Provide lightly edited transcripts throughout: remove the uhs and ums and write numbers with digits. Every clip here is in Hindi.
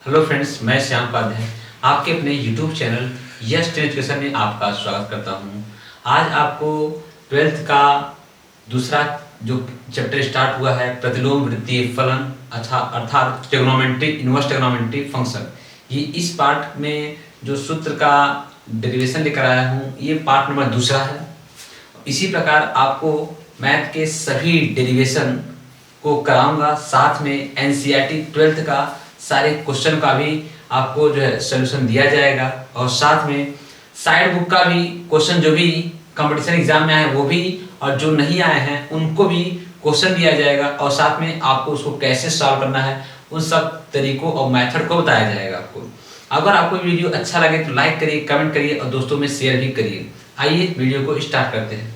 हेलो फ्रेंड्स, मैं श्याम उपाध्याय आपके अपने YouTube channel yes ten education में आपका स्वागत करता हूं। आज आपको ट्वेल्थ का दूसरा जो चैप्टर स्टार्ट हुआ है प्रतिलोम वृत्तीय फलन अर्थात ट्रिग्नोमेट्री इनवर्स ट्रिग्नोमेट्री फंक्शन, ये इस पार्ट में जो सूत्र का डेरिवेशन लेकर आया हूँ ये पार्ट नंबर दूसरा है। इसी प्रकार आपको मैथ के सभी डेरिवेशन को कराऊंगा, साथ में एनसीईआरटी ट्वेल्थ का सारे क्वेश्चन का भी आपको जो है सोल्यूशन दिया जाएगा और साथ में साइड बुक का भी क्वेश्चन जो भी कंपटीशन एग्जाम में आए वो भी और जो नहीं आए हैं उनको भी क्वेश्चन दिया जाएगा और साथ में आपको उसको कैसे सॉल्व करना है उन सब तरीकों और मेथड को बताया जाएगा आपको। अगर आपको वीडियो अच्छा लगे तो लाइक करिए, कमेंट करिए और दोस्तों में शेयर भी करिए। आइए वीडियो को स्टार्ट करते हैं।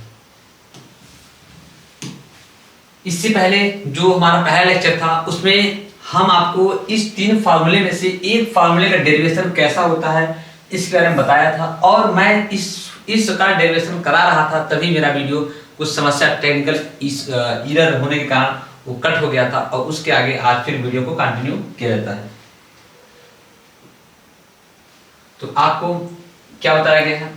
इससे पहले जो हमारा पहला लेक्चर था उसमें हम आपको इस तीन फार्मूले में से एक फार्मूले का डेरिवेशन कैसा होता है इसके बारे में बताया था और मैं इस का डेरिवेशन करा रहा था, तभी मेरा वीडियो कुछ समस्या टेक्निकल एरर होने के कारण वो कट हो गया था और उसके आगे आज फिर वीडियो को कंटिन्यू किया जाता है। तो आपको क्या बताया गया है?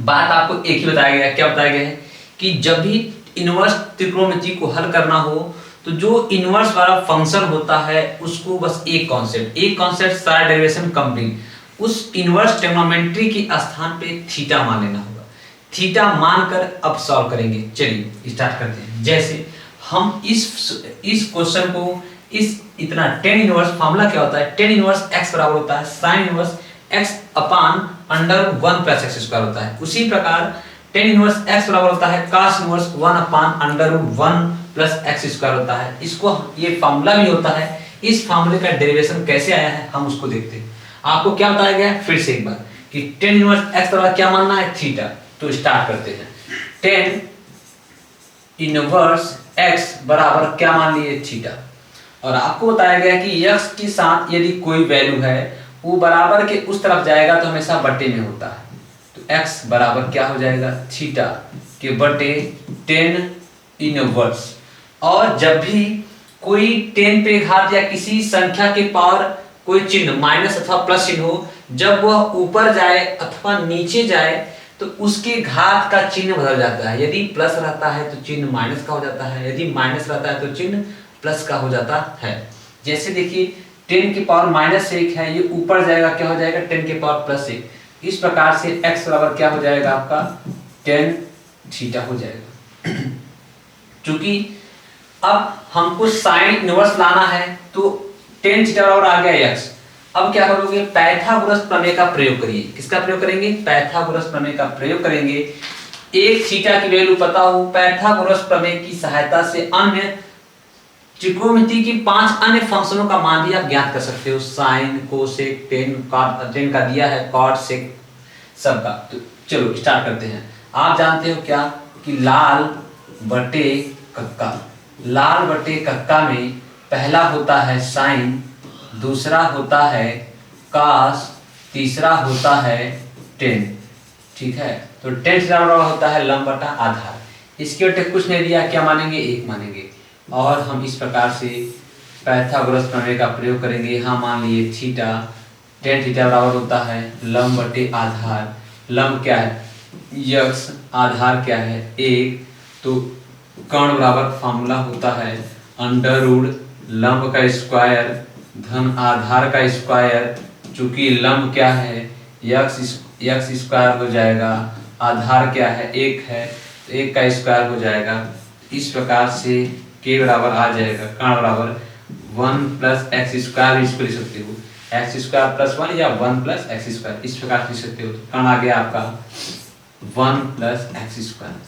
बात आपको एक ही बताया गया है। क्या बताया गया है कि जब भी इनवर्स त्रिकोणमिति को हल करना हो तो जो इनवर्स वाला फंक्शन होता है उसको बस एक कॉन्सेप्ट सारा डेरिवेशन कंप्लीट, उस इनवर्स ट्रिग्नोमेट्री के स्थान पे थीटा मान लेना होगा। थीटा मानकर अब सॉल्व करेंगे। चलिए स्टार्ट करते हैं। जैसे हम इस क्वेश्चन को इस इतना टेन इनवर्स फार्मूला क्या होता है, टेन इनवर्स x बराबर होता है sine inverse x upon under 1 plus x square होता है। उसी प्रकार टेन इनवर्स x बराबर होता है cos inverse 1 upon under 1 plus x square होता है। इसको ये फार्मूला भी होता है। इस फार्मूले का डेरिवेशन कैसे आया है हम उसको देखते हैं। आपको क्या बताया गया है फिर से एक बार कि टेन इनवर्स x बराबर क्या मानना है, थीटा। तो स्टार्ट करते हैं। टेन इनवर्स x बराबर क्या मान लिए, थीटा। और आपको बताया गया कि x के साथ यदि कोई वैल्यू है वो बराबर के उस तरफ जाएगा तो हमेशा बटे में होता है। तो x बराबर क्या हो जाएगा, थीटा के बटे टेन इनवर्स। और जब भी कोई 10 पे घात या किसी संख्या के पावर कोई चिन्ह माइनस अथवा प्लस चिन्ह हो, जब वह ऊपर जाए अथवा नीचे जाए तो उसके घात का चिन्ह बदल जाता है। यदि प्लस रहता है तो चिन्ह माइनस का हो जाता है, यदि माइनस रहता है तो चिन्ह प्लस का हो जाता है। जैसे देखिए 10 की पावर माइनस 1 है, ये ऊपर जाएगा क्या हो जाएगा 10 की पावर प्लस 1। इस प्रकार से x बराबर क्या हो जाएगा आपका 10 थीटा हो जाएगा। चूंकि अब हमको साइन इनवर्स लाना है तो 10 थीटा बराबर आ गया x। अब क्या करोगे, पाइथागोरस प्रमेय का प्रयोग करिए। किसका प्रयोग करेंगे, पाइथागोरस प्रमेय का प्रयोग करेंगे। एक थीटा की वैल्यू पता हो, पाइथागोरस प्रमेय की सहायता से अन्य त्रिकोणमिति की 5 अन्य फंक्शनों का मान भी आप ज्ञात कर सकते हो। साइन, कोसेक, टेन का दिया है, कॉट, सेक सबका। तो चलो स्टार्ट करते हैं। आप जानते हो क्या कि लाल बटे कक्का, लाल बटे कक्का में पहला होता है साइन, दूसरा होता है कास, तीसरा होता है टेन। ठीक है, तो टेन थीटा बराबर होता है लंब बटा आधार। इसके उल्टे कुछ नहीं दिया, क्या मानेंगे, एक मानेंगे। और हम इस प्रकार से पाइथागोरस प्रमेय का प्रयोग करेंगे। यहाँ मान लिए थीटा, टेन थीटा बराबर होता है लंब बटे आधार। लंब क्या है यक्स, आधार क्या है 1। तो कर्ण बराबर फार्मूला होता है अंडर रूट लंब का स्क्वायर धन आधार का स्क्वायर। चूंकि लंब क्या है यक्स स्क्वायर हो जाएगा, आधार क्या है 1 है तो 1 का स्क्वायर हो जाएगा। इस प्रकार से k बराबर आ जाएगा कर्ण बराबर 1 प्लस एक्स स्क्वायर। इसको लिख सकते हो एक्स स्क्वायर प्लस 1 या 1 प्लस एक्स स्क्वायर, इस प्रकार लिख सकते हो। तो कर्ण आ गया आपका 1 प्लस एक्स स्क्वायर।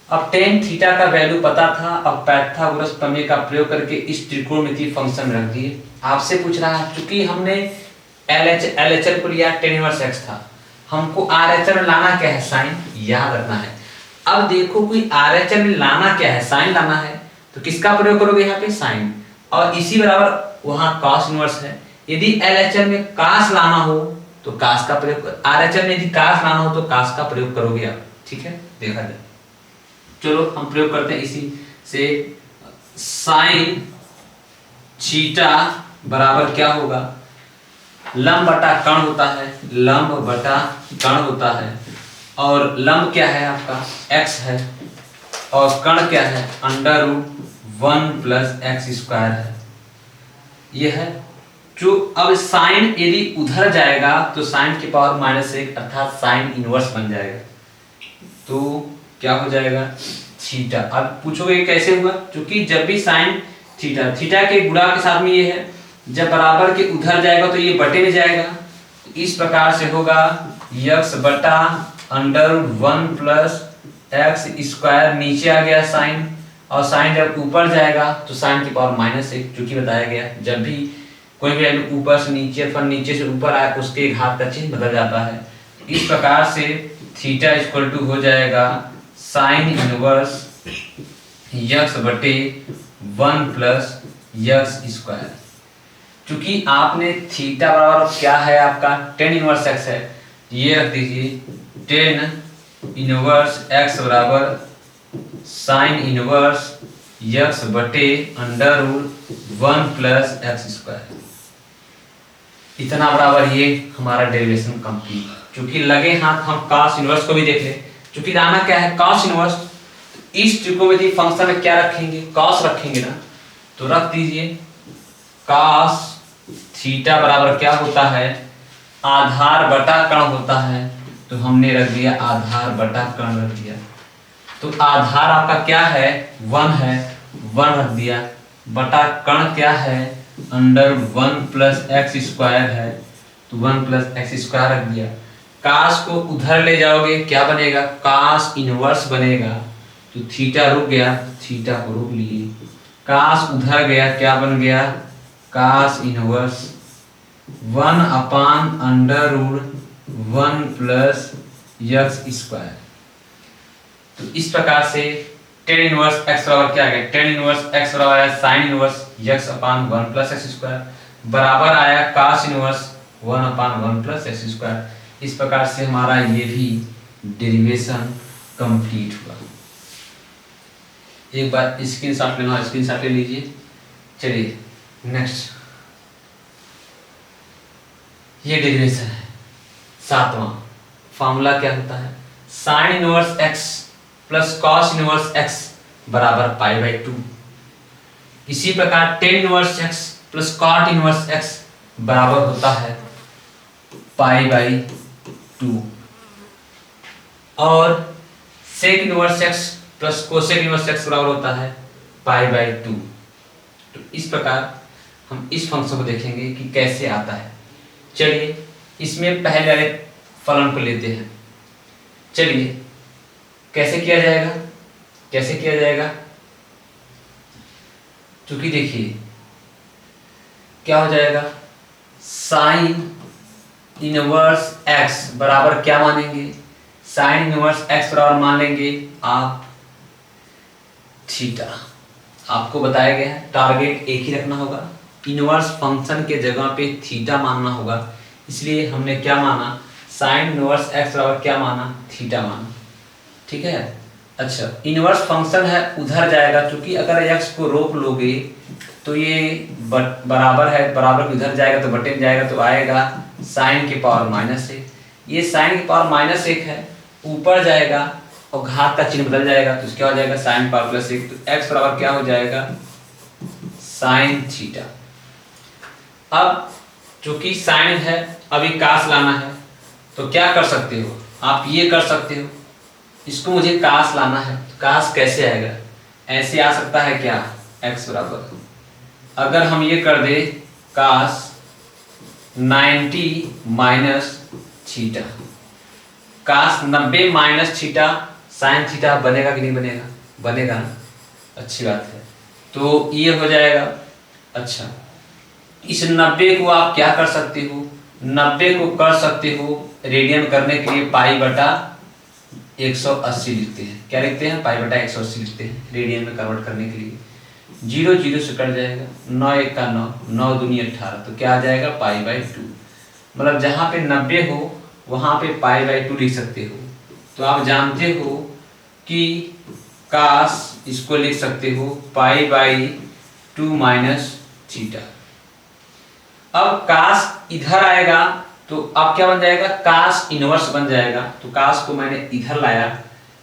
अब टेन थीटा का वैल्यू पता था, अब पाइथागोरस प्रमेय का प्रयोग करके इस त्रिकोणमितीय फंक्शन में रख दिए। आपसे पूछ रहा है, चूंकि हमने LHL को लिया टेन इनवर्स x था, हमको RHL में लाना क्या है, साइन, याद रखना है। अब देखो कोई RHL में लाना क्या है, साइन लाना है, तो किसका प्रयोग करोगे यहाँ पे, साइन। और इसी बराबर वहां cos इनवर्स है। यदि LHL में cos लाना हो तो cos का प्रयोग, RHL में यदि cos लाना हो तो cos का प्रयोग करोगे आप। ठीक है, देखा जाए। चलो हम प्रयोग करते हैं इसी से। साइन थीटा बराबर क्या होगा, लंब बटा कर्ण होता है, लंब बटा कर्ण होता है, और लंब क्या है आपका x है, और कर्ण क्या है under root 1 plus x square है। ये है जो अब साइन यदि उधर जाएगा तो साइन की पावर -1 अर्थात साइन इनवर्स बन जाएगा, तो क्या हो जाएगा थीटा। अब पूछोगे कैसे हुआ, क्योंकि जब भी साइन थीटा, थीटा के गुणा के साथ में ये है, जब बराबर के उधर जाएगा तो ये बटे में जाएगा, तो इस प्रकार से होगा यक्स बटा अंडर 1 प्लस एक्स स्क्वायर, नीचे आ गया साइन, और साइन जब ऊपर जाएगा तो साइन की पावर -1, जो कि बताया गया जब भी कोई भी वैल्यू ऊपर से नीचे अथवा नीचे से ऊपर आए उसके घात का चिन्ह बदल जाता है। इस प्रकार से थीटा इक्वल टू हो जाएगा साइन इनवर्स यक्स बटे 1 प्लस यक्स स्क्वायर। क्योंकि आपने थीटा बराबर क्या है आपका टेन इनवर्स एक्स है, ये रख दीजिए टेन इनवर्स एक्स बराबर साइन इनवर्स यक्स बटे under root 1 plus x square. इतना बराबर ये हमारा डेरिवेशन कंप्लीट। क्योंकि लगे हाथ हम कॉस इनवर्स को भी देख ले, क्योंकि लाना क्या है कॉस इनवर्स, इस त्रिकोणमितीय फंक्शन में क्या रखेंगे कॉस रखेंगे ना, तो रख दीजिए कॉस थीटा बराबर क्या होता है आधार बटा कर्ण होता है, तो हमने रख दिया आधार बटा कर्ण रख दिया। तो आधार आपका क्या है 1 है, 1 रख दिया, बटा कर्ण क्या है अंडर 1 प्लस एक्स स्क्वायर है, तो 1 प्लस एक्स स्क्वायर रख दिया। कास को उधर ले जाओगे क्या बनेगा कास इनवर्स बनेगा, तो थीटा रुक गया, थीटा को रोक लिए, कास उधर गया क्या बन गया cos inverse 1 upon under root 1 plus x square. तो इस प्रकार से टेन इनवर्स एक्स बराबर क्या आ गया, टेन इनवर्स एक्स बराबर आया साइन इनवर्स एक्स अपान 1 प्लस एक्स स्क्वायर बराबर आया कास इनवर्स 1 अपान 1 प्लस एक्स स्क्वायर। इस प्रकार से हमारा ये भी डेरिवेशन कंप्लीट हुआ। एक बार स्क्रीनशॉट लेना, स्क्रीनशॉट ले लीजिए। चलिए नेक्स्ट, ये डेरिवेशन है 7वां। फॉर्मूला क्या होता है sine inverse x plus cos inverse X बराबर π/2। इसी प्रकार tan inverse x plus cot inverse X बराबर होता है π/2, और sec inverse x plus cosec inverse X बराबर होता है π/2। तो इस प्रकार हम इस फंक्शन को देखेंगे कि कैसे आता है। चलिए इसमें पहले फलन को लेते हैं। चलिए कैसे किया जाएगा, कैसे किया जाएगा, क्योंकि देखिए क्या हो जाएगा साइन इनवर्स एक्स बराबर क्या मानेंगे, साइन इनवर्स एक्स बराबर मान लेंगे आप थीटा। आपको बताया गया है टारगेट एक ही रखना होगा, इनवर्स फंक्शन के जगह पे थीटा मानना होगा, इसलिए हमने क्या माना साइन इनवर्स एक्स बराबर क्या माना थीटा माना। ठीक है, अच्छा इनवर्स फंक्शन है उधर जाएगा, क्योंकि अगर एक्स को रोक लोगे तो ये बराबर है, बराबर के उधर जाएगा तो बटे में जाएगा, तो आएगा साइन की पावर -1। ये साइन की पावर -1 है, ऊपर जाएगा और घात का चिन्ह बदल जाएगा, तो क्या हो जाएगा साइन पावर +1, तो एक्स बराबर क्या हो जाएगा साइन थीटा। अब चूंकि साइन है अभी कास लाना है, तो क्या कर सकते हो आप ये कर सकते हो, इसको मुझे कास लाना है, तो कास कैसे आएगा, ऐसे आ सकता है क्या एक्स बराबर, अगर हम ये कर दे कास 90 माइनस थीटा, कास 90 माइनस थीटा साइन थीटा बनेगा कि नहीं बनेगा, बनेगा ना, अच्छी बात है, तो ये हो जाएगा। अच्छा इस 90 को आप क्या कर सकते हो, 90 को कर सकते हो रेडियन करने के लिए π/180 लिखते हैं, क्या लिखते हैं π/180 लिखते हैं रेडियन में कन्वर्ट करने के लिए, 0 0 से कट जाएगा, 9 1 का 9, 9 दूनी 18, तो क्या आ जाएगा π/2। मतलब जहाँ पे 90 हो वहाँ पे π/2 लिख सकते हो। तो आप जानते हो कि कास इसको लिख सकते हो π/2 माइनस थीटा। अब कास इधर आएगा तो अब क्या बन जाएगा, कास इनवर्स बन जाएगा। तो कास को मैंने इधर लाया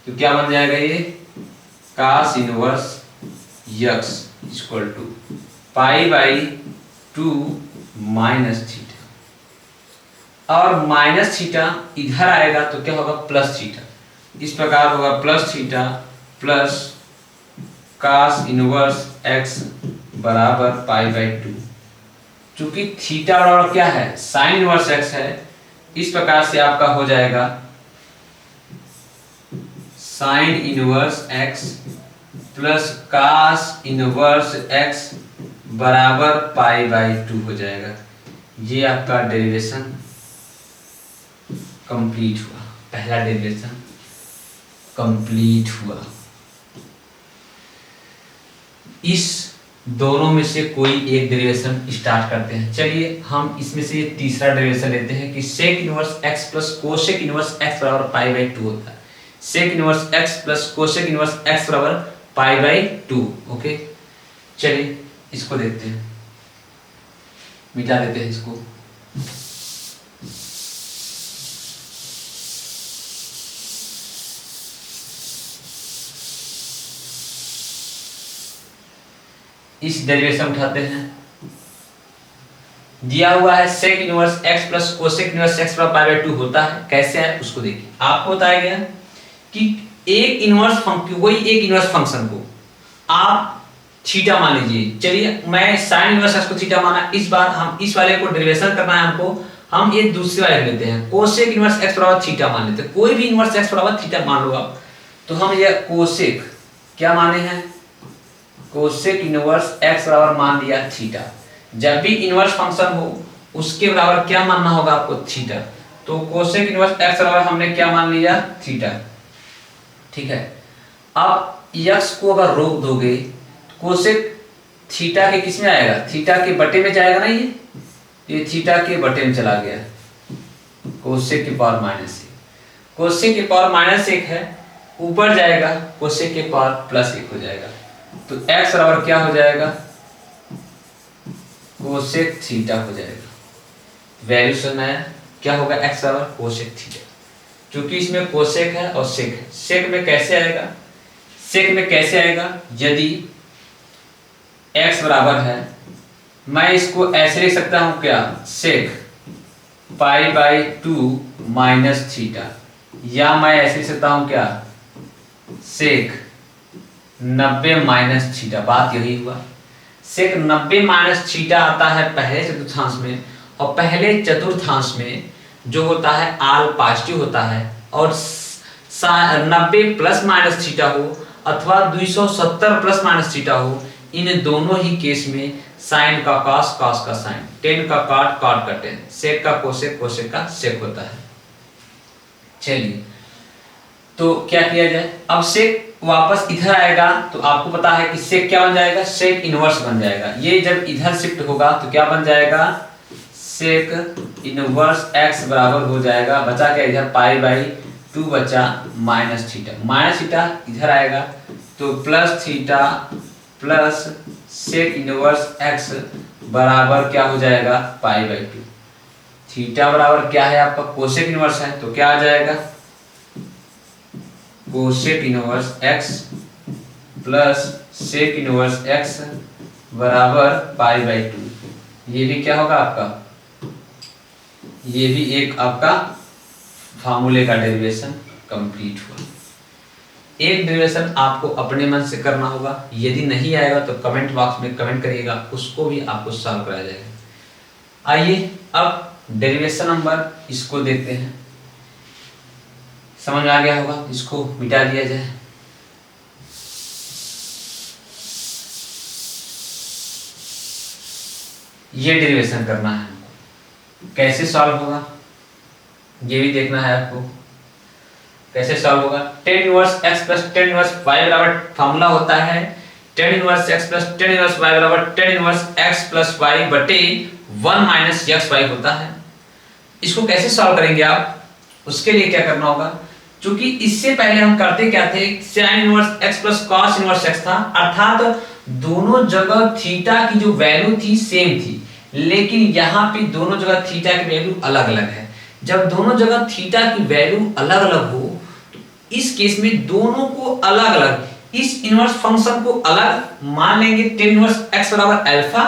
तो क्या बन जाएगा, ये cos inverse x equal to pi by 2 minus theta. और माइनस थीटा इधर आएगा तो क्या होगा, प्लस थीटा। इस प्रकार होगा plus theta plus cos inverse X बराबर पाई बाई 2। चूंकि थीटा बराबर क्या है, साइन इनवर्स एक्स है, इस प्रकार से आपका हो जाएगा sine inverse x plus cos inverse X बराबर पाई बाई 2 हो जाएगा। ये आपका डेरिवेशन कंप्लीट हुआ, पहला डेरिवेशन कंप्लीट हुआ। इस दोनों में से कोई एक डेरिवेशन स्टार्ट करते हैं। चलिए हम इसमें से तीसरा डेरिवेशन लेते हैं कि sec inverse x plus cosec inverse X बराबर पाई बाई 2 होता है। Sec inverse x plus cosec inverse X बराबर पाई बाई 2। ओके, चलिए इसको देखते हैं, मिटा देते हैं इसको। इस डेरिवेशन उठाते हैं, दिया हुआ है sec inverse x plus cosec inverse X बराबर पाई बाई 2 होता है। कैसे है उसको देखिए। आपको बताया गया कि एक इनवर्स फंक्शन, कोई एक इनवर्स फंक्शन को आप थीटा मान लीजिए। चलिए मैं साइन इनवर्स एक्स को थीटा माना, इस बार हम इस वाले को डेरिवेशन करना है हमको, हम ये दूसरे वाले लेते हैं कोसेक इनवर्स एक्स बराबर थीटा मान लेते हैं। कोई भी इनवर्स एक्स बराबर थीटा मान लो आप। तो हम ये कोसेक क्या माने हैं, कोसेक इनवर्स एक्स बराबर मान लिया थीटा। जब भी इनवर्स फंक्शन हो उसके बराबर क्या मानना होगा आपको, थीटा। तो कोसेक इनवर्स एक्स बराबर हमने क्या मान लिया, थीटा। ठीक है, अब यक्स को अगर रोक दोगे कोसेक थीटा के किस में आएगा, थीटा के बटे में जाएगा ना, ये थीटा के बटे में चला गया, कोसेक के पावर माइनस 1। कोसेक के पावर माइनस 1 है, ऊपर जाएगा कोसेक के पावर प्लस 1 हो जाएगा। तो x बराबर क्या हो जाएगा, कोसेक थीटा हो जाएगा। वैल्यू सुनाया क्या होगा, x बराबर कोसेक थीटा। क्योंकि इसमें कोसेक है और सेक है। सेक में कैसे आएगा, सेक में कैसे आएगा, यदि x बराबर है, मैं इसको ऐसे लिख सकता हूं क्या, सेक पाई बाई 2 माइनस थीटा, या मैं ऐसे लिख सकता हूं क्या, सेक 90 माइनस थीटा। बात यही हुआ, सेक 90 माइनस थीटा आता है पहले चतुर्थांश में, और पहले चतुर्थांश में जो होता है आल पॉजिटिव होता है, और 90 प्लस माइनस थीटा हो अथवा 270 प्लस माइनस थीटा हो, इन दोनों ही केस में साइन का कॉस, कॉस का साइन, टेन का कॉट, कॉट का टेन, सेक का कोसेक, कोसेक का सेक होता है। चलिए तो क्या किया जाए, अब सेक वापस इधर आएगा तो आपको पता है कि सेक क्या बन जाएगा, सेक इनवर्स बन जाएगा। ये जब इधर शिफ्ट होगा तो क्या बन जाएगा, सेक इनवर्स x बराबर हो जाएगा, बचा क्या इधर पाई बाई 2 बचा माइनस थीटा। माइनस थीटा इधर आएगा तो plus theta plus sec inverse x बराबर क्या हो जाएगा, पाई बाई 2। थीटा बराबर क्या है आपका, कोसेक इनवर्स है, तो क्या आ जाएगा, cosec inverse x plus sec inverse x बराबर पाई बाई 2। ये भी क्या होगा आपका, ये भी एक आपका फार्मूले का डेरिवेशन कंप्लीट हुआ। एक डेरिवेशन आपको अपने मन से करना होगा, यदि नहीं आएगा तो कमेंट बॉक्स में कमेंट करिएगा, उसको भी आपको सॉल्व कराया जाएगा। आइए अब डेरिवेशन नंबर इसको देखते हैं, समझ आ गया होगा, इसको मिटा दिया जाए। ये डेरिवेशन करना है, कैसे सॉल्व होगा ये भी देखना है आपको, कैसे सॉल्व होगा। Tan inverse x plus tan inverse y बराबर फार्मूला होता है tan inverse x plus tan inverse y बराबर tan inverse x plus y बटे 1 माइनस xy होता है। इसको कैसे सॉल्व करेंगे आप, उसके लिए क्या करना होगा, क्योंकि इससे पहले हम करते क्या थे, sin inverse x plus cos inverse x था, अर्थात दोनों जगह थीटा की जो वैल्यू थी सेम थी, लेकिन यहाँ पे दोनों जगह थीटा की वैल्यू अलग अलग है। जब दोनों जगह थीटा की वैल्यू अलग अलग हो तो इस केस में दोनों को अलग अलग, इस इनवर्स फंक्शन को अलग मान लेंगे tan इनवर्स x बराबर अल्फा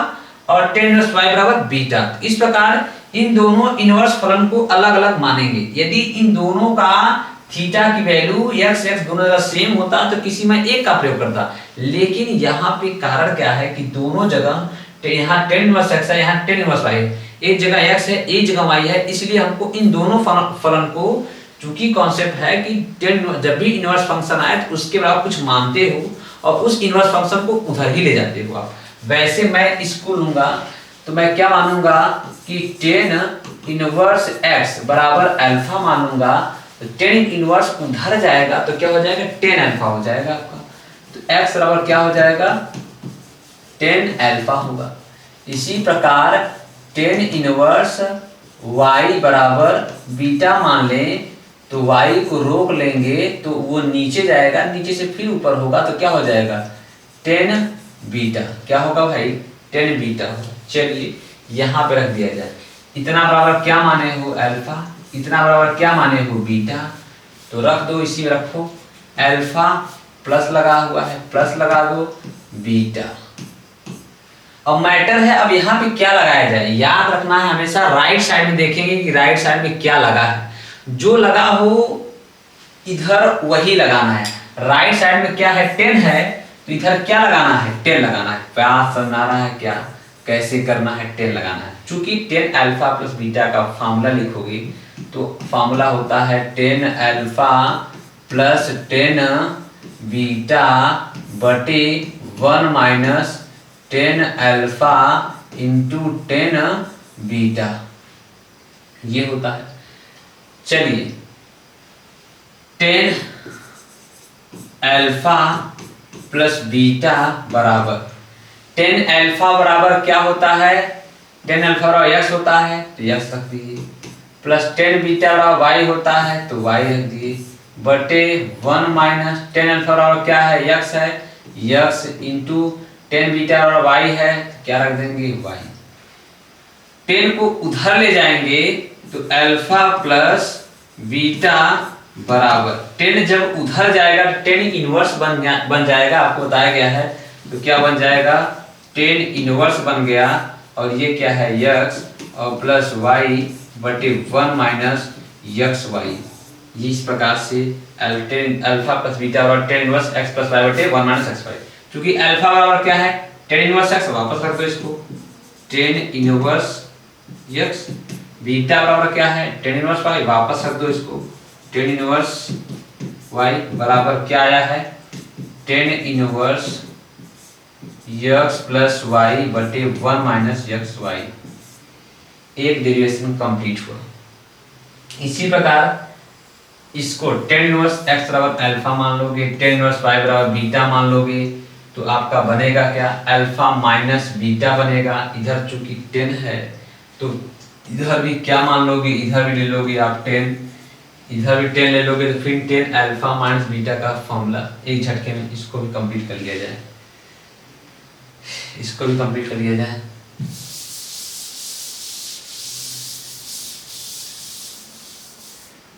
और tan इनवर्स y बराबर बीटा। इस प्रकार इन दोनों इनवर्स फलन को अलग अलग मानेंगे। यदि इन दोनों का थीटा की वैल्यू x दोनों जगह सेम होता तो किसी में एक का प्रयोग करता, लेकिन यहाँ पे कारण क्या है कि दोनों जगह यहाँ tan इनवर्स x है, यहाँ tan इनवर्स y है, एक जगह x है एक जगह y है, इसलिए हमको इन दोनों फलन को, चूंकि कॉन्सेप्ट है कि जब भी इनवर्स फंक्शन आए तो उसके बाद कुछ मानते हो और उस इनवर्स फंक्शन को उधर ही ले जाते हो आप। वैसे मैं इसको लूंगा तो मैं क्या मानूंगा कि tan इनवर्स x बराबर अल्फा मानूंगा, तो tan इनवर्स उधर जाएगा तो क्या हो जाएगा tan अल्फा हो जाएगा आपका। तो x बराबर क्या हो जाएगा tan अल्फा होगा। इसी प्रकार tan इनवर्स y बराबर बीटा मान लें तो y को रोक लेंगे तो वो नीचे जाएगा, नीचे से फिर ऊपर होगा तो क्या हो जाएगा tan बीटा। क्या होगा भाई tan बीटा होगा। चलिए यहाँ पे रख दिया जाए, इतना बराबर क्या माने हो अल्फा, इतना बराबर क्या माने हो बीटा, तो रख दो, इसी में रखो अल्फा प्लस लगा हुआ है, प्लस लगा दो बीटा। अब मैटर है अब यहाँ पे क्या लगाया जाए, याद रखना है हमेशा राइट साइड में देखेंगे कि राइट साइड में क्या लगा है, जो लगा हो इधर वही लगाना है। राइट साइड में क्या है 10 है तो इधर क्या लगाना है 10 लगाना है। प्यास समझा रहा है क्या, कैसे करना है 10 लगाना है। चूंकि tan अल्फा प्लस बीटा का फार्मूला लिखोगे तो फार्मूला होता है tan alpha plus tan beta बटे 1 minus tan alpha into tan beta, ये होता है। चलिए tan अल्फा प्लस बीटा बराबर, tan अल्फा बराबर क्या होता है, tan अल्फा बराबर x होता है तो x रख दिए, प्लस tan बीटा बराबर y होता है तो y रख दिए, बटे 1 माइनस tan अल्फा बराबर क्या है x है, x इंटू tan बीटा बराबर y है तो क्या रख देंगे y। tan को उधर ले जाएंगे तो अल्फा प्लस बीटा बराबर, tan जब उधर जाएगा tan इनवर्स बन जाएगा, आपको बताया गया है तो क्या बन जाएगा tan इनवर्स बन गया, और ये क्या है x और प्लस y बटे 1 माइनस एक्स वाई। इस प्रकार से अल्फा प्लस बीटा बराबर tan inverse x plus y बटे 1 माइनस एक्स वाई। क्योंकि अल्फा बराबर क्या है tan इनवर्स x, वापस रख दो इसको tan इनवर्स x, बीटा बराबर क्या है tan इनवर्स y, वापस रख दो इसको tan इनवर्स y बराबर क्या आया है tan inverse x plus y बटे 1 माइनस एक्स वाई। एक डेरिवेशन कंप्लीट हुआ। इसी प्रकार इसको tan इनवर्स x बराबर अल्फा मान लोगे, tan इनवर्स y बराबर बीटा मान लोगे तो आपका बनेगा क्या अल्फा माइनस बीटा बनेगा। इधर चूंकि 10 है तो इधर भी क्या मान लोगे, इधर भी ले लोगे आप 10, इधर भी 10 ले लोगे तो फिर 10 अल्फा माइनस बीटा का फॉर्मूला एक झटके में इसको भी कंप्लीट कर लिया जाए, इसको भी कंप्लीट कर लिया जाए।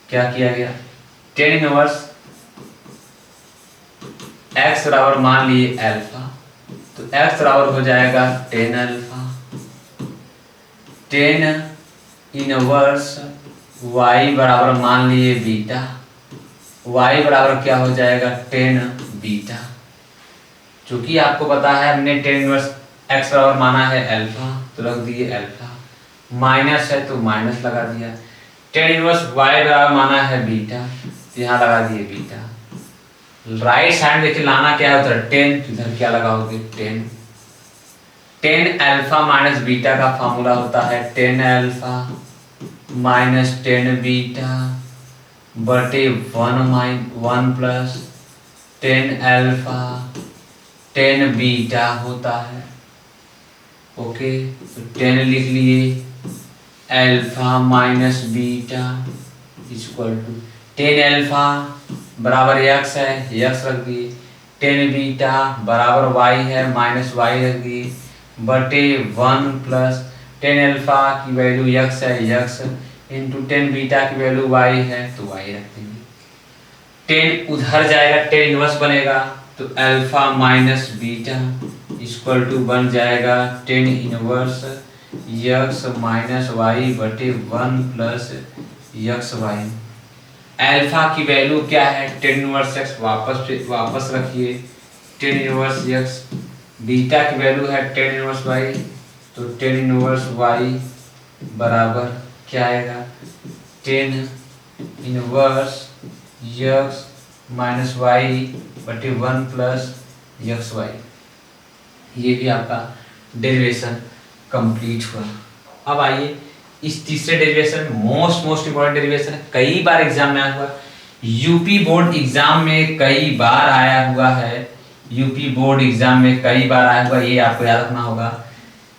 क्या किया गया tan इनवर्स x बराबर मान लिए अल्फा तो x बराबर हो जाएगा tan alpha, tan inverse y बराबर मान लिए बीटा, y बराबर क्या हो जाएगा tan बीटा। चूंकि आपको पता है हमने tan इनवर्स x बराबर माना है अल्फा तो रख दिए अल्फा, माइनस है तो माइनस लगा दिया, tan इनवर्स y बराबर माना है बीटा तो यहाँ लगा दिए बीटा। राइट साइड देखिए लाना क्या है उधर 10 तो इधर क्या लगाओगे 10। tan अल्फा माइनस बीटा का फॉर्मूला होता है tan alpha minus tan beta बटे 1 plus tan alpha tan beta होता है। ओके तो 10 लिख लिए, alpha minus beta equal to tan alpha बराबर x है, x रख दिए, tan बीटा बराबर y है माइनस y रख दिए बटे 1 प्लस टेन अल्फा की वैल्यू यक्स है, यक्स इंटू टेन बीटा की वैल्यू वाई है तो वाई रख देंगे। टेन उधर जाएगा, टेन इनवर्स बनेगा तो alpha minus beta equal to बन जाएगा tan inverse x minus y बटे one plus x y. Alpha की वैल्यू क्या है, टेन इनवर्स एक्स, वापस रखिए टेन इनवर्स एक्स। बीटा की वैल्यू है टेन इनवर्स वाई, तो टेन इनवर्स वाई बराबर क्या आएगा, tan inverse x minus y बटे वन प्लस यक्स वाई। ये भी आपका डेरिवेशन कंप्लीट हुआ। अब आइए इस तीसरे डेरिवेशन में मोस्ट इंपॉर्टेंट डेरिवेशन है, कई बार एग्जाम में आया हुआ, यूपी बोर्ड एग्जाम में कई बार आया हुआ है, यूपी बोर्ड एग्जाम में कई बार आया हुआ, ये आपको याद रखना होगा।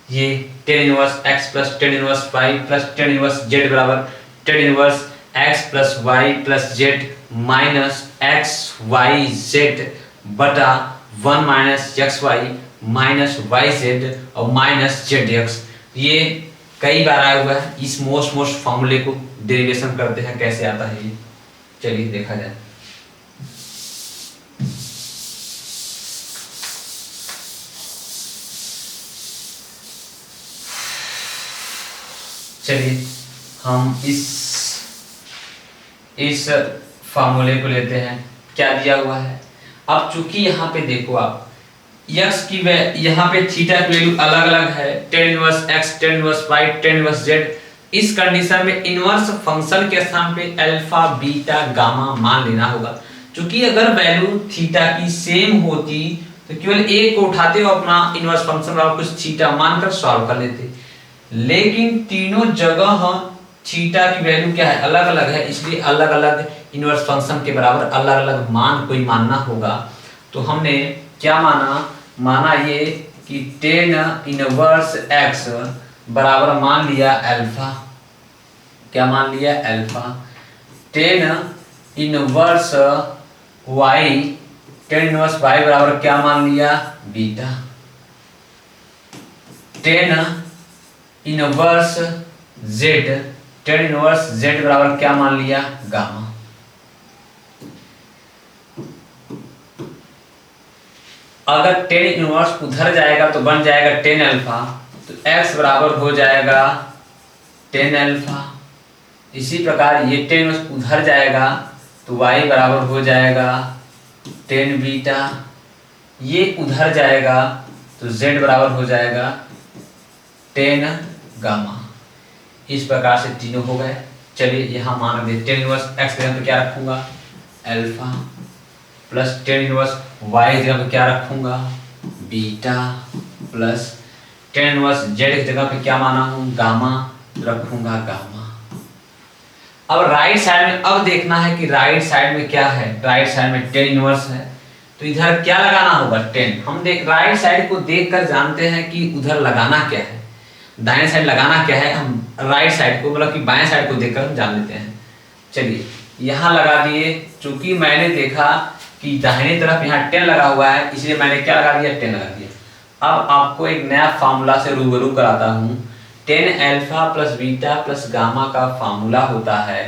ये tan inverse x plus tan inverse y plus tan inverse Z बराबर tan inverse x plus Y plus Z minus x Y z बटा one minus x Y minus Y Z और माइनस जेड एक्स। ये कई बार आया हुआ है। इस मोस्ट फॉर्मूले को डेरिवेशन करते हैं, कैसे आता है ये, चलिए देखा जाए। चलिए हम इस फार्मूले को लेते हैं, क्या दिया हुआ है। अब चूंकि यहाँ पे देखो आप यक्स की यहाँ पे थीटा की वैल्यू अलग अलग है, tan inverse X, tan inverse Y, tan inverse Z. इस कंडीशन में इनवर्स फंक्शन के स्थान पे अल्फा बीटा गामा मान लेना होगा। चूंकि अगर वैल्यू थीटा की सेम होती तो केवल एक को उठाते हो अपना इनवर्स फंक्शन और कुछ थीटा मानकर सॉल्व कर लेते, लेकिन तीनों जगह थीटा की वैल्यू क्या है, अलग अलग है, इसलिए अलग अलग इनवर्स फंक्शन के बराबर अलग अलग मान कोई मानना होगा। तो हमने क्या माना ये कि टेन इनवर्स एक्स बराबर मान लिया अल्फा, क्या मान लिया alpha, tan inverse Y, tan inverse Y बराबर क्या मान लिया beta, tan inverse Z, tan inverse Z बराबर क्या मान लिया गामा। अगर टेन इनवर्स उधर जाएगा तो बन जाएगा टेन अल्फा, तो x बराबर हो जाएगा टेन अल्फा। इसी प्रकार ये टेन इनवर्स उधर जाएगा तो y बराबर हो जाएगा टेन बीटा, ये उधर जाएगा तो z बराबर हो जाएगा टेन गामा। इस प्रकार से तीनों हो गए। चलिए यहाँ मान दे टेन इनवर्स x की जगह पे क्या रखूंगा alpha, plus tan inverse y की जगह पे क्या रखूंगा beta, plus tan inverse z की जगह पे क्या माना हूँ गामा, रखूंगा गामा। अब राइट साइड में अब देखना है कि राइट साइड में क्या है, राइट साइड में टेन इनवर्स है तो इधर क्या लगाना होगा टेन। हम देख राइट साइड को देखकर जानते हैं कि उधर लगाना क्या है, दाएं साइड लगाना क्या है, हम राइट साइड को मतलब कि बाएं साइड को देखकर हम जान लेते हैं। चलिए यहाँ लगा दिए, चूंकि मैंने देखा कि दाहिने तरफ यहाँ 10 लगा हुआ है इसलिए मैंने क्या लगा दिया 10 लगा दिया। अब आपको एक नया फार्मूला से रूबरू कराता हूँ। 10 alpha plus beta plus gamma का फार्मूला होता है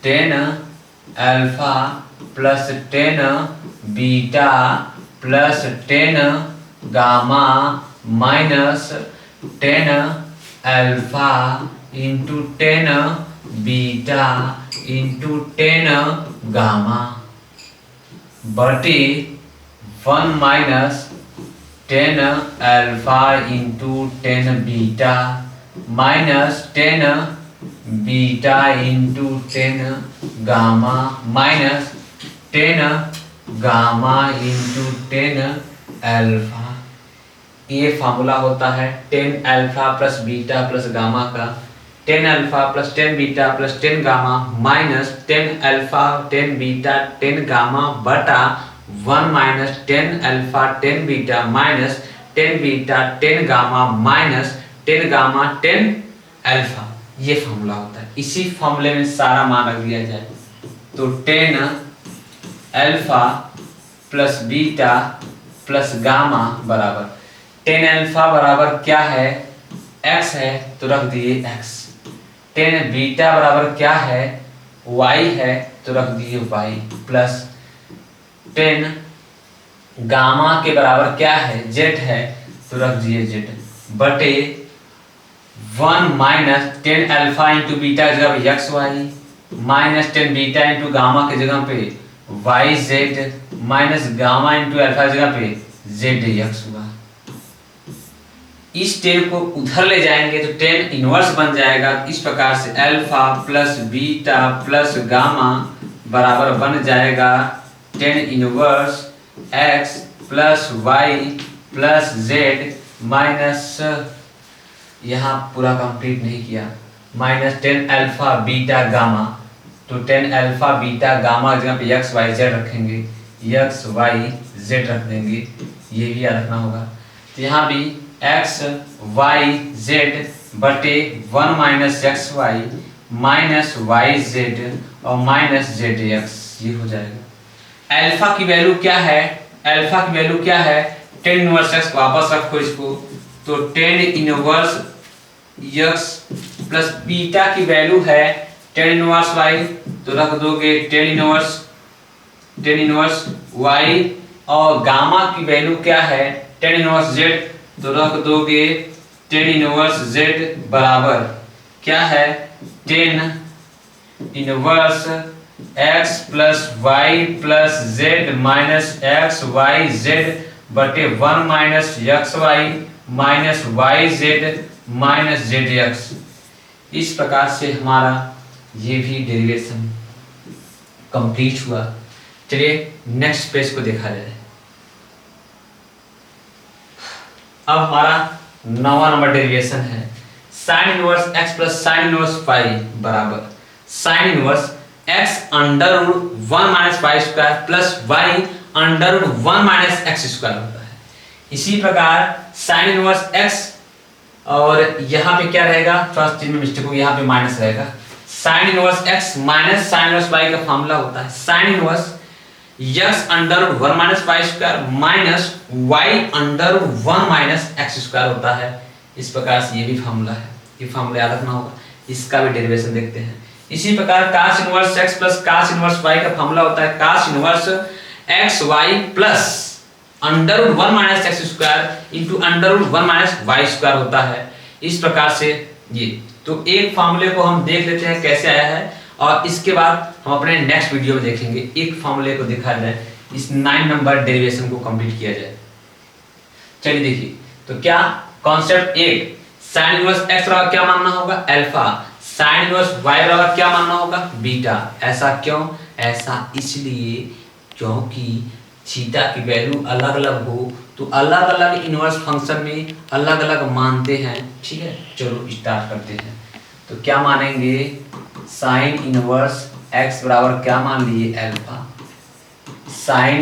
10 alpha plus 10 beta plus 10 gamma minus 10 alpha into 10 beta into 10 gamma बटे 1 minus 10 alpha into 10 beta minus 10 beta into 10 gamma minus 10 gamma into 10 alpha. ये फार्मूला होता है 10 alpha plus beta plus gamma का, 10 alpha plus 10 beta plus 10 gamma minus 10 alpha 10 beta 10 gamma बटा 1 minus 10 alpha 10 beta minus 10 beta 10 gamma minus 10 gamma 10 alpha. ये फार्मूला होता है। इसी फार्मूले में सारा मान रख दिया जाए तो 10 alpha plus beta plus gamma बराबर 10 अल्फा बराबर क्या है x है तो रख दिए x। टेन बीटा बराबर क्या है, y है तो रख दिए y प्लस टेन गामा के बराबर क्या है, z है तो रख दिए z बटे 1 minus tan alpha into beta की जगह पे X Y minus tan beta into gamma की जगह पे Y Z minus gamma into alpha की जगह पे जेड एक्स हुआ। इस टेन को उधर ले जाएंगे तो टेन इनवर्स बन जाएगा। इस प्रकार से alpha plus beta plus gamma बराबर बन जाएगा tan inverse x plus Y plus Z minus, यहाँ पूरा कंप्लीट नहीं किया, minus tan alpha beta gamma. तो टेन अल्फा बीटा गामा जगह पे एक्स वाई जेड रखेंगे, एक्स वाई जेड रख देंगे, ये भी याद रखना होगा। तो यहाँ भी एक्स वाई जेड बटे 1 minus x Y minus Y Z और माइनस जेड एक्स, ये हो जाएगा। अल्फा की वैल्यू क्या है, अल्फा की वैल्यू क्या है, टेन इनवर्स एक्स, वापस रखो इसको, तो tan inverse x plus beta की वैल्यू है टेन इनवर्स वाई, तो रख दोगे टेन इनवर्स वाई, और गामा की वैल्यू क्या है टेन इनवर्स जेड, तो रख दोगे टेन इनवर्स जेड बराबर क्या है tan inverse x plus Y plus Z minus x Y Z बटे 1 minus x Y minus Y Z minus Z X. इस प्रकार से हमारा ये भी डेरिवेशन कंप्लीट हुआ। चलिए नेक्स्ट पेज को देखा जाए। अब हमारा 9वां नंबर डेरिवेशन है sine inverse x plus sine inverse Y बराबर sine inverse x under root 1 minus Y square plus y under root 1 minus x square होता है। इसी प्रकार साइन इनवर्स एक्स, और यहाँ पे क्या रहेगा, फर्स्ट चीज में मिस्टेक होगी, यहाँ पे माइनस रहेगा। Sine inverse X minus sine inverse Y का फॉर्मूला होता है sine inverse x under root 1 minus Y square minus Y under root 1 minus x square होता है। इस प्रकार से ये भी फॉर्मूला है, ये फॉर्मूला याद रखना होगा। इसका भी डेरिवेशन देखते हैं। इसी प्रकार cos inverse x plus cos inverse y का फॉर्मूला होता है cos inverse X Y plus under root 1 minus x square into under root 1 minus Y square होता है। इस प्रकार से ये तो एक फॉर्मूले को हम देख लेते हैं कैसे आया है, और इसके बाद हम अपने नेक्स्ट वीडियो में देखेंगे एक फॉर्मूले को दिखा जाए, इस 9 नंबर डेरिवेशन को कंप्लीट किया जाए। चलिए देखिए, तो क्या कॉन्सेप्ट एक, साइन इनवर्स एक्स बराबर क्या मानना होगा अल्फा, साइन इनवर्स वाई बराबर क्या मानना होगा बीटा। ऐसा क्यों, ऐसा इसलिए क्योंकि थीटा की वैल्यू अलग अलग हो तो अलग अलग इनवर्स फंक्शन में अलग अलग मानते हैं। ठीक है, चलो स्टार्ट करते हैं। तो क्या मानेंगे, साइन इनवर्स एक्स बराबर क्या मान लिए अल्फा, साइन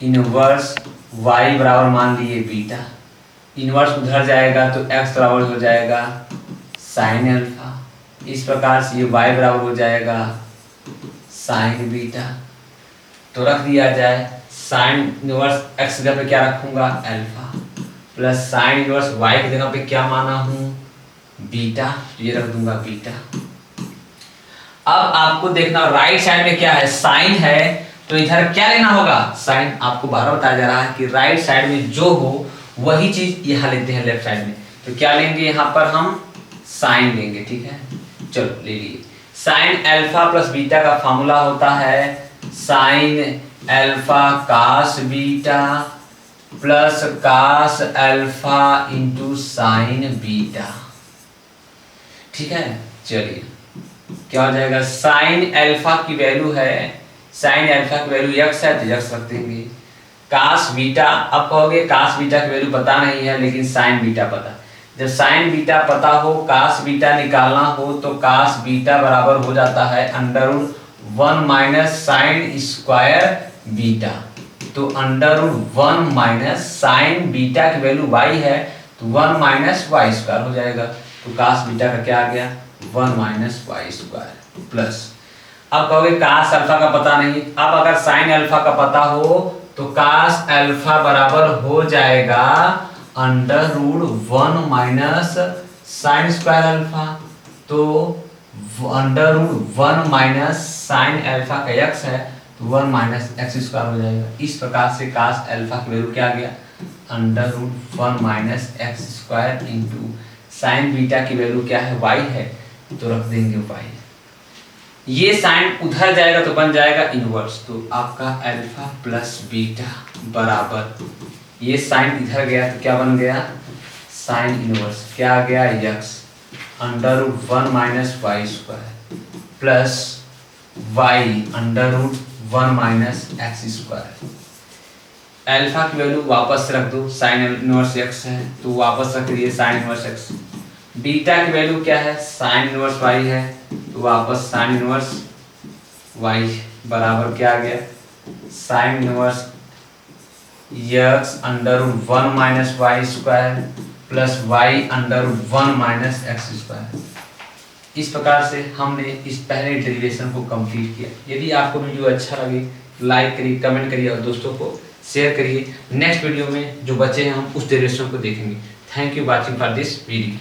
इनवर्स y बराबर मान लिए बीटा। इनवर्स उधर जाएगा तो x बराबर हो जाएगा साइन अल्फा। इस प्रकार से ये y बराबर हो जाएगा साइन बीटा। तो रख दिया जाए साइन इनवर्स x की जगह पे क्या रखूंगा alpha plus sine inverse y की जगह पे क्या माना हूं बीटा, तो ये रख दूंगा बीटा। अब आपको देखना राइट साइड में क्या है, साइन है, तो इधर क्या लेना होगा साइन। आपको बार बार बताया जा रहा है कि राइट साइड में जो हो वही चीज यहाँ लेते हैं लेफ्ट साइड में। तो क्या लेंगे, यहाँ पर हम साइन लेंगे। ठीक है, चलो ले लिए। साइन अल्फा प्लस बीटा का फॉर्मूला होता है sine alpha cos beta plus cos alpha into sine beta. ठीक है, चलिए क्या हो जाएगा, साइन अल्फा की वैल्यू है, साइन अल्फा की वैल्यू x है तो x रख देंगे। कास बीटा, अब कहोगे कास बीटा की वैल्यू पता नहीं है लेकिन साइन बीटा पता। जब साइन बीटा पता हो, कास बीटा निकालना हो, तो कास बीटा बराबर हो जाता है under root 1 minus sine square beta. तो under root 1 minus sine beta की वैल्यू y है तो 1 माइनस वाई स्क्वायर हो जाएगा। तो कास बीटा का क्या आ गया 1 माइनस वाई स्क्वायर प्लस, अब कहोगे कास अल्फा का पता नहीं, अब अगर साइन अल्फा का पता हो तो कास अल्फा बराबर हो जाएगा √1 माइनस साइन स्क्वायर अल्फा। तो √1 माइनस साइन अल्फा का x है तो 1 माइनस एक्स स्क्वायर हो जाएगा। इस प्रकार से कास अल्फा की वैल्यू क्या आ गया, √1 minus x square into sine beta की वैल्यू क्या है, y है, तो रख देंगे y। ये साइन उधर जाएगा तो बन जाएगा इनवर्स, तो आपका अल्फा प्लस बीटा बराबर, ये साइन इधर गया तो क्या बन गया, साइन इनवर्स क्या आ गया, x √1 minus Y square plus y √1 minus x square. Alpha की वैल्यू वापस रख दो, साइन इनवर्स x है तो वापस रख दिए साइन इनवर्स x। बीटा की वैल्यू क्या है, साइन इनवर्स y है तो वापस साइन इनवर्स y बराबर क्या आ गया, sine inverse x √1 minus Y square plus y √1 minus x square. इस प्रकार से हमने इस पहले डेरिवेशन को कंप्लीट किया। यदि आपको वीडियो अच्छा लगे लाइक करिए, कमेंट करिए और दोस्तों को शेयर करिए। नेक्स्ट वीडियो में जो बचे हैं हम उस डेरिवेशन को देखेंगे। Thank you watching for this video.